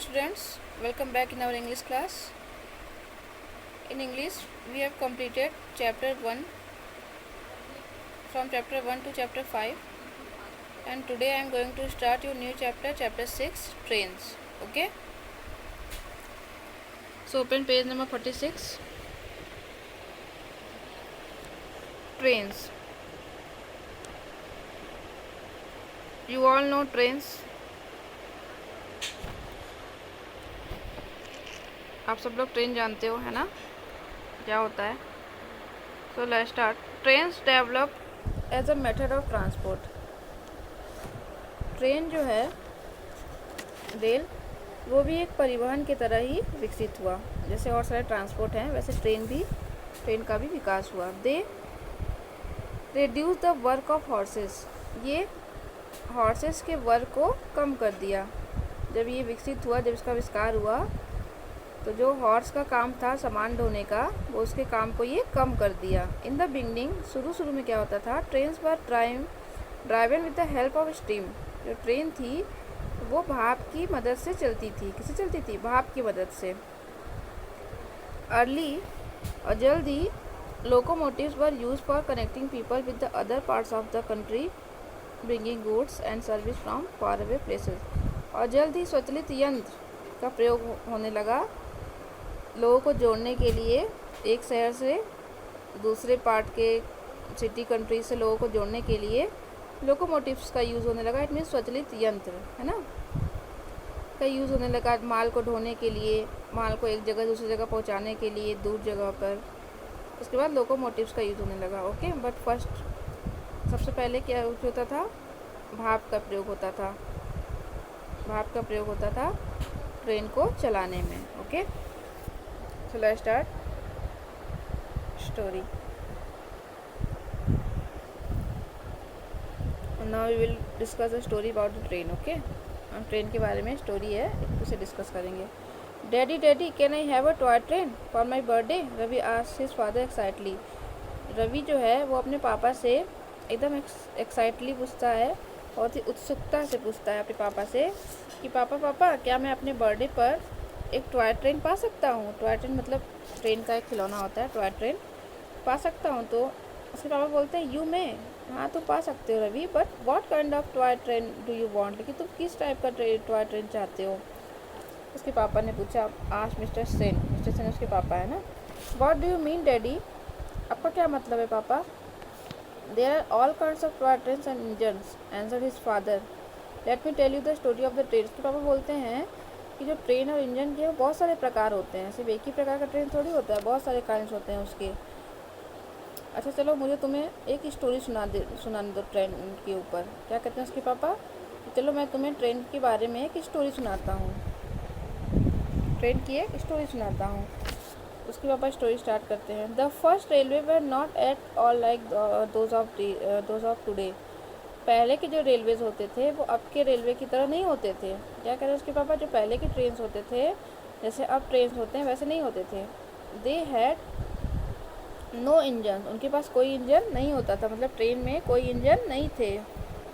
students, welcome back in our English class. In English, we have completed chapter 1 from chapter 1 to chapter 5, and today I am going to start your new chapter, chapter 6, trains. Okay? So open page number 46. Trains. You all know trains. आप सब लोग train जानते हो, है ना, क्या होता है. So let's start. Trains develop as a method of transport. Train जो है, रेल, वो भी एक परिवहन की तरह ही विकसित हुआ. जैसे और सारे ट्रांसपोर्ट हैं, वैसे ट्रेन का भी विकास हुआ. They reduce the work of horses. ये हॉर्सेस के वर्क को कम कर दिया. जब ये विकसित हुआ, जब इसका आविष्कार हुआ, तो जो हॉर्स का काम था सामान ढोने का, वो उसके काम को ये कम कर दिया. इन द बिगनिंग, शुरू में क्या होता था, trains were driven with the help of steam. जो ट्रेन थी वो भाप की मदद से चलती थी. किससे चलती थी? भाप की मदद से. अर्ली और जल्दी locomotives were use for connecting people with the other parts of the country, bringing goods and service from far away places. और जल्द ही स्वचालित यंत्र का प्रयोग होने लगा लोगों को जोड़ने के लिए. एक शहर से दूसरे पार्ट के सिटी कंट्री से लोगों को जोड़ने के लिए लोकोमोटिव्स का यूज़ होने लगा. इट मीन्स स्वचालित यंत्र, है ना, का यूज़ होने लगा. माल को ढोने के लिए, माल को एक जगह दूसरी जगह पहुंचाने के लिए, दूर जगह पर. उसके बाद लोकोमोटिव्स का यूज़ होने लगा. ओके, बट फर्स्ट सबसे पहले क्या यूज होता था? भाप का प्रयोग होता था. भाप का प्रयोग होता था ट्रेन को चलाने में. Okay, so let's start story. And now we will discuss a story about the train. Okay, हम ट्रेन के बारे में स्टोरी है, उसे डिस्कस करेंगे. Daddy can I have a toy train for my birthday? Ravi asked his father excitedly. Ravi जो है वो अपने पापा से एकदम एक्साइटली पूछता है, बहुत ही उत्सुकता से पूछता है अपने पापा से कि पापा क्या मैं अपने बर्थडे पर एक टॉय ट्रेन पा सकता हूँ? टॉय ट्रेन मतलब ट्रेन का एक खिलौना होता है. टॉय ट्रेन पा सकता हूँ? तो उसके पापा बोलते हैं यू में, हाँ तुम पा सकते हो Ravi, but what kind of toy train do you want? लेकिन तुम किस टाइप का टॉय ट्रेन चाहते हो? उसके पापा ने पूछा. आज मिस्टर सेन उसके पापा है ना. What do you mean daddy? आपका क्या मतलब है पापा? There are all kinds of toy trains and engines, answered his father. Let me tell you the story of the train. उसके पापा बोलते हैं कि जो ट्रेन और इंजन के बहुत सारे प्रकार होते हैं. सिर्फ एक ही प्रकार का ट्रेन थोड़ी होता है, बहुत सारे काइंड्स होते हैं उसके. अच्छा चलो, मुझे तुम्हें एक स्टोरी सुनाने दो ट्रेन के ऊपर. क्या कहते हैं उसके पापा? चलो मैं तुम्हें ट्रेन के बारे में एक स्टोरी सुनाता हूँ. ट्रेन की एक स्टोरी सुनाता हूँ. उसके पापा स्टोरी स्टार्ट करते हैं. The first railway were not at all like those of today. पहले के जो रेलवेज होते थे वो अब के रेलवे की तरह नहीं होते थे. क्या कह रहे हैं उसके पापा? जो पहले के ट्रेन्स होते थे, जैसे अब ट्रेन्स होते हैं, वैसे नहीं होते थे. They had no engine. उनके पास कोई इंजन नहीं होता था, मतलब ट्रेन में कोई इंजन नहीं थे.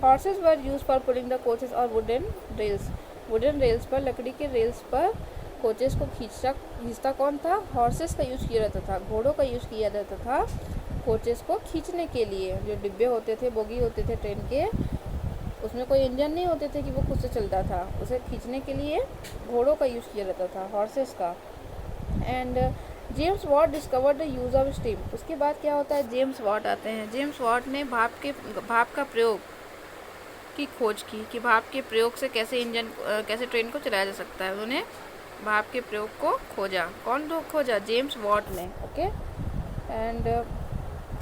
Horses were use for pulling the coaches और वुडन रेल्स पर, लकड़ी के रेल्स पर कोचेस को खींचता कौन था? हॉर्सेस का यूज़ किया जाता था, घोड़ों का यूज़ किया जाता था कोचेस को खींचने के लिए. जो डिब्बे होते थे, बोगी होते थे ट्रेन के, उसमें कोई इंजन नहीं होते थे कि वो खुद से चलता था. उसे खींचने के लिए घोड़ों का यूज़ किया जाता था, हॉर्सेस का. And James Watt discover the use of steam. उसके बाद क्या होता है? जेम्स वॉट आते हैं. जेम्स वॉट ने भाप का प्रयोग की खोज की कि भाप के प्रयोग से कैसे ट्रेन को चलाया जा सकता है. उन्होंने भाप के प्रयोग को खोजा. कौन खोजा? जेम्स वॉट ने. Okay, and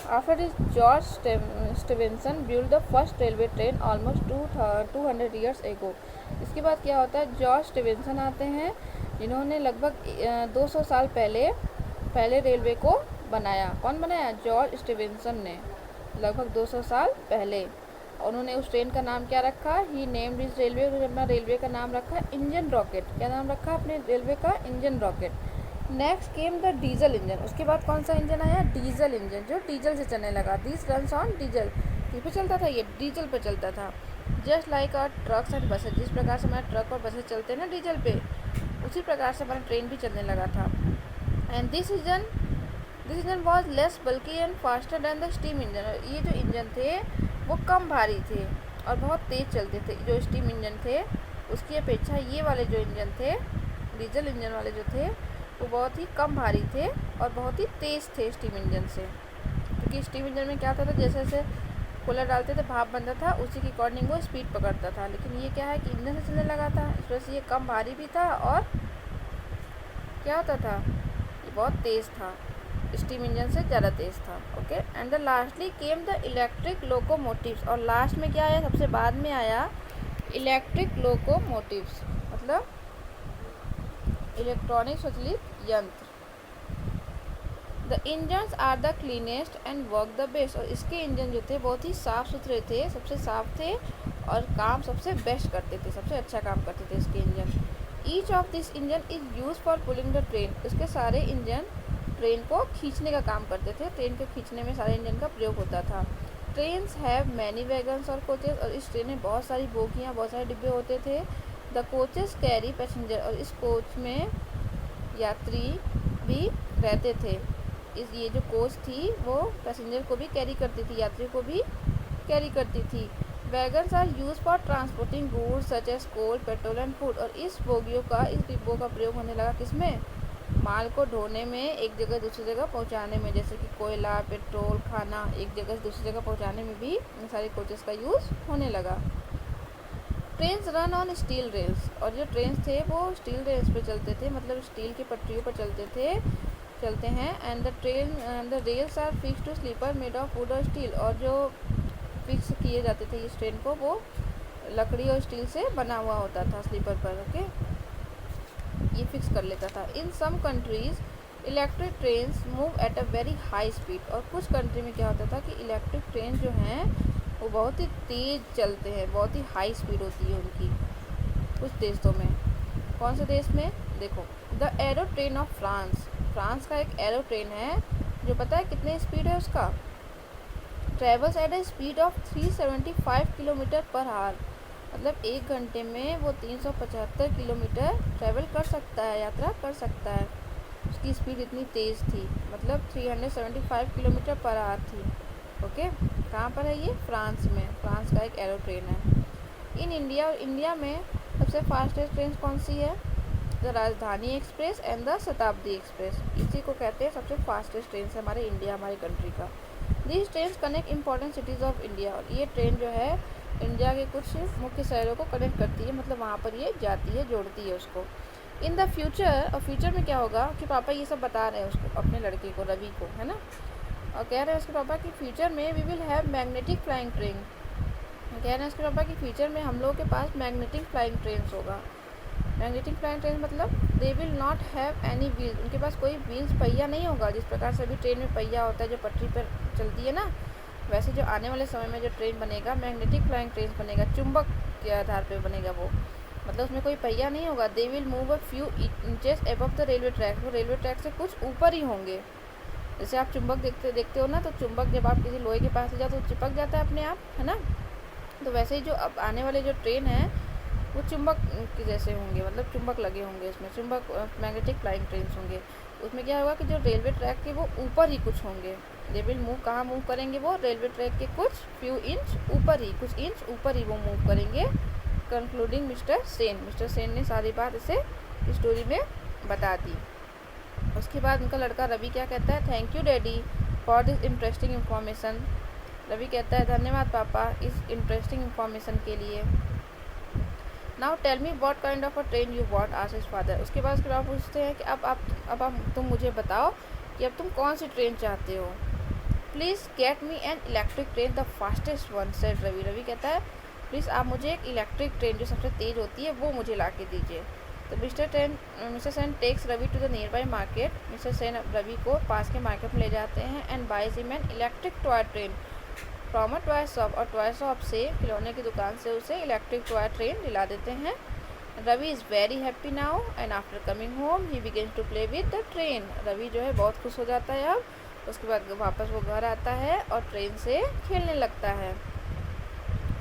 after this George Stevenson build the first railway train almost 200 years ago. इसके बाद क्या होता है? जॉर्ज स्टीवेंसन आते हैं, जिन्होंने लगभग 200 साल पहले रेलवे को बनाया. कौन बनाया? जॉर्ज स्टीवेंसन ने, लगभग 200 साल पहले. और उन्होंने उस ट्रेन का नाम क्या रखा? ही नेम्ड इस रेलवे. उन्होंने अपना रेलवे का नाम रखा इंजन रॉकेट. क्या नाम रखा अपने रेलवे का? Engine rocket. Next came the diesel engine. उसके बाद कौन सा इंजन आया? डीजल इंजन, जो डीजल से चलने लगा. This runs on diesel. किस पे चलता था? ये डीजल पे चलता था. Just like our trucks and buses. जिस प्रकार से हमारे ट्रक और बसेज चलते हैं ना डीजल पे, उसी प्रकार से हमारा ट्रेन भी चलने लगा था। And this engine was less bulky and faster than the steam engine. और ये जो इंजन थे वो कम भारी थे और बहुत तेज़ चलते थे। जो स्टीम इंजन थे उसकी अपेक्षा ये वाले जो इंजन थे, डीजल इंजन वाले जो थे, वो बहुत ही कम भारी थे और बहुत ही तेज़ थे स्टीम इंजन से। क्योंकि स्टीम इंजन में क्या होता था, जैसे जैसे कूलर डालते थे भाप बनता था, उसी के अकॉर्डिंग वो स्पीड पकड़ता था। लेकिन ये क्या है कि इंजन से चलने लगा था, इस वजह से ये कम भारी भी था और क्या होता था, ये बहुत तेज़ था, स्टीम इंजन से ज़्यादा तेज़ था। Okay, and the lastly came the electric locomotives. और लास्ट में क्या आया, सबसे बाद में आया इलेक्ट्रिक लोकोमोटिव्स, मतलब इलेक्ट्रॉनिक स्वचालित यंत्र। The engines are the cleanest and work the best. और इसके इंजन जो थे बहुत ही साफ़ सुथरे थे, सबसे साफ थे और काम सबसे बेस्ट करते थे, सबसे अच्छा काम करते थे इसके engine. Each of this engine is use for pulling the train. इसके सारे इंजन ट्रेन को खींचने का काम करते थे, ट्रेन को खींचने में सारे इंजन का प्रयोग होता था। ट्रेन्स हैव मैनी वैगन्स और कोचेस। और इस ट्रेन में बहुत सारी बोगियाँ, बहुत सारे डिब्बे होते थे। The coaches carry passenger. और इस कोच में यात्री भी रहते थे। ये जो कोच थी वो पैसेंजर को भी कैरी करती थी, यात्री को भी कैरी करती थी। Wagons are use for transporting goods such as coal, petrol and food. और इस बोगियों का, इस डिब्बों का प्रयोग होने लगा किसमें, माल को ढोने में, एक जगह दूसरी जगह पहुंचाने में, जैसे कि कोयला, पेट्रोल, खाना एक जगह से दूसरी जगह पहुंचाने में भी इन सारे कोचेस का यूज़ होने लगा। Trains run on steel rails. और जो ट्रेन्स थे वो स्टील रेल्स पे चलते थे, मतलब स्टील की पटरियों पर चलते हैं। And the rails are fix to sleeper made of wood और स्टील। और जो फिक्स किए जाते थे इस ट्रेन को, वो लकड़ी और स्टील से बना हुआ होता था स्लीपर पर। ओके, ये फिक्स कर लेता था। In some countries electric trains move at a very high speed. और कुछ कंट्री में क्या होता था कि इलेक्ट्रिक ट्रेन जो हैं वो बहुत ही तेज़ चलते हैं, बहुत ही हाई स्पीड होती है उनकी कुछ देशों में। कौन से देश में, देखो, the arrow train of France. France का एक एरो ट्रेन है जो पता है कितने स्पीड है उसका, travels eight A speed of 375 kilometre per hour. मतलब 1 घंटे में वो 375 किलोमीटर ट्रैवल कर सकता है, यात्रा कर सकता है। उसकी स्पीड इतनी तेज़ थी, मतलब 375 किलोमीटर पर आवर थी। ओके, कहाँ पर है ये, फ्रांस में। फ्रांस का एक एरो ट्रेन है। इन इंडिया, और इंडिया में सबसे फास्टेस्ट ट्रेन कौन सी है, द राजधानी एक्सप्रेस एंड द शताब्दी एक्सप्रेस। इसी को कहते हैं सबसे फास्टेस्ट ट्रेन है हमारे इंडिया, हमारी कंट्री का। This train connect important cities of India. और ये ट्रेन जो है इंडिया के कुछ मुख्य शहरों को कनेक्ट करती है, मतलब वहाँ पर ये जाती है, जोड़ती है उसको। इन द फ्यूचर, और फ्यूचर में क्या होगा कि पापा ये सब बता रहे हैं उसको, अपने लड़के को, रवि को, है ना, और कह रहे हैं उसके पापा कि फ्यूचर में we will have magnetic flying train. कह रहे हैं उसके पापा कि फ्यूचर में हम लोगों के पास मैग्नेटिक फ्लाइंग ट्रेन होगा। मैग्नेटिक फ्लाइंग ट्रेन मतलब they will not have any wheels. उनके पास कोई व्हील्स, पहिया नहीं होगा। जिस प्रकार से अभी ट्रेन में पहिया होता है जो पटरी पर चलती है ना, वैसे जो आने वाले समय में जो ट्रेन बनेगा, मैग्नेटिक फ्लाइंग ट्रेन बनेगा, चुंबक के आधार पर बनेगा वो, मतलब उसमें कोई पहिया नहीं होगा। They will move a few inches above the railway track. वो रेलवे ट्रैक से कुछ ऊपर ही होंगे। जैसे आप चुंबक देखते हो ना, तो चुंबक जब आप किसी लोहे के पास ले जाओ तो चिपक जाता है अपने आप, है ना। तो वैसे ही जो अब आने वाले जो ट्रेन है वो चुंबक के जैसे होंगे, मतलब चुंबक लगे होंगे उसमें, चुंबक मैग्नेटिक फ्लाइंग ट्रेन होंगे। उसमें क्या होगा कि जो रेलवे ट्रैक के वो ऊपर ही कुछ होंगे। दे विल मूव, कहाँ मूव करेंगे वो, रेलवे ट्रैक के कुछ फ्यू इंच ऊपर ही, कुछ इंच ऊपर ही वो मूव करेंगे। Concluding mister Sen. Mister Sen ने सारी बात इसे स्टोरी में बता दी। उसके बाद उनका लड़का रवि क्या कहता है, thank you daddy for this interesting information. Ravi कहता है धन्यवाद पापा इस इंटरेस्टिंग इन्फॉर्मेशन के लिए। Now tell me what kind of a train you want, asked his father. उसके बाद उसके बाद पूछते हैं कि अब तुम मुझे बताओ कि अब तुम कौन सी ट्रेन चाहते हो। Please get me an electric train the fastest one, said Ravi. Ravi कहता है प्लीज़ आप मुझे एक इलेक्ट्रिक ट्रेन जो सबसे तेज़ होती है वो मुझे ला के दीजिए। तो Mr Sen takes Ravi to the nearby market. Mr Sen Ravi को पास के मार्केट में ले जाते हैं and buys him an electric toy train from a toy shop. और टॉय शॉप से, खिलौने की दुकान से उसे इलेक्ट्रिक टॉय ट्रेन दिला देते हैं। Ravi is very happy now and after coming home he begins to play with the train. Ravi जो है बहुत खुश हो जाता है अब। उसके बाद वापस वो घर आता है और ट्रेन से खेलने लगता है।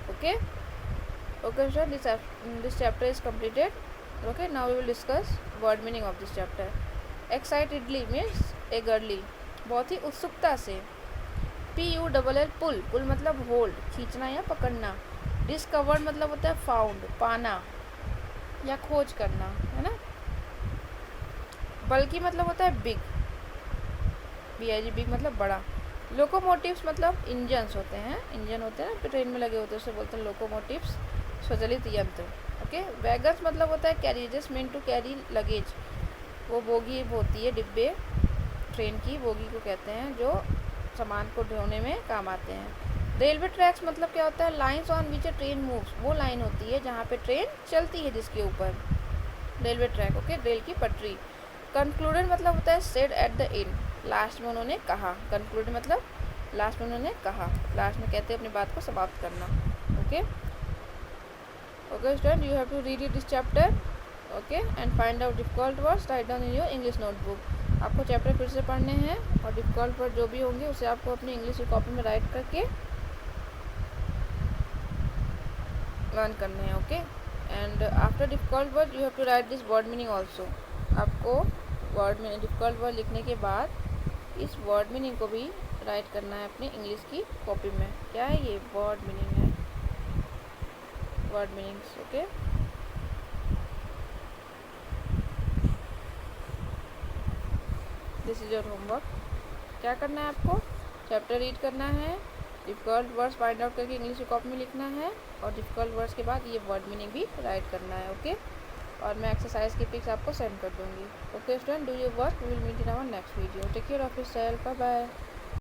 Okay sir, this chapter is completed. Okay, now we will discuss word meaning of this chapter. Excitedly means eagerly, बहुत ही उत्सुकता से. PULL पुल, पुल मतलब होल्ड, खींचना या पकड़ना. डिस्कवर्ड मतलब होता है फाउंड, पाना या खोज करना, है ना. बल्कि मतलब होता है बिग, BIG, बिग मतलब बड़ा. लोकोमोटिव्स मतलब इंजन्स होते हैं, इंजन होते हैं ना ट्रेन में लगे होते हैं, उसे बोलते हैं लोकोमोटिव्स, स्वचालित यंत्र. ओके. वैगन्स मतलब होता है कैरिजेस मीन टू कैरी लगेज, वो बोगी होती है, डिब्बे ट्रेन की बोगी को कहते हैं, जो सामान को ढोने में काम आते हैं. रेलवे ट्रैक्स मतलब क्या होता है, lines on which A train moves, वो लाइन होती है जहाँ पे ट्रेन चलती है, जिसके ऊपर रेलवे ट्रैक. ओके. रेल की पटरी. कंक्लूडेड मतलब होता है said at the end, last में उन्होंने कहा. कंक्लूडेड मतलब लास्ट में उन्होंने कहा, लास्ट में कहते हैं अपनी बात को समाप्त करना. Okay. Okay student, you have to read it this chapter. Okay. And find out difficult words, write down in your English notebook. आपको चैप्टर फिर से पढ़ने हैं और डिफिकल्ट वर्ड जो भी होंगे उसे आपको अपनी इंग्लिश की कॉपी में राइट करके लर्न करने हैं. Okay. And after difficult word you have to write this word meaning also. आपको वर्ड में डिफिकल्ट वर्ड लिखने के बाद इस वर्ड मीनिंग को भी राइट करना है अपनी इंग्लिश की कॉपी में. क्या है ये? वर्ड मीनिंग है, word meanings. Okay. This is your homework. क्या करना है आपको? चैप्टर रीड करना है, डिफिकल्ट वर्ड्स फाइंड आउट करके इंग्लिश की कॉपी में लिखना है और डिफिकल्ट वर्ड्स के बाद ये वर्ड मीनिंग भी राइट करना है. ओके. और मैं एक्सरसाइज की पिक्स आपको सेंड कर दूँगी. Okay student, do your work. We will meet in our next video. Take care of yourself. Bye bye.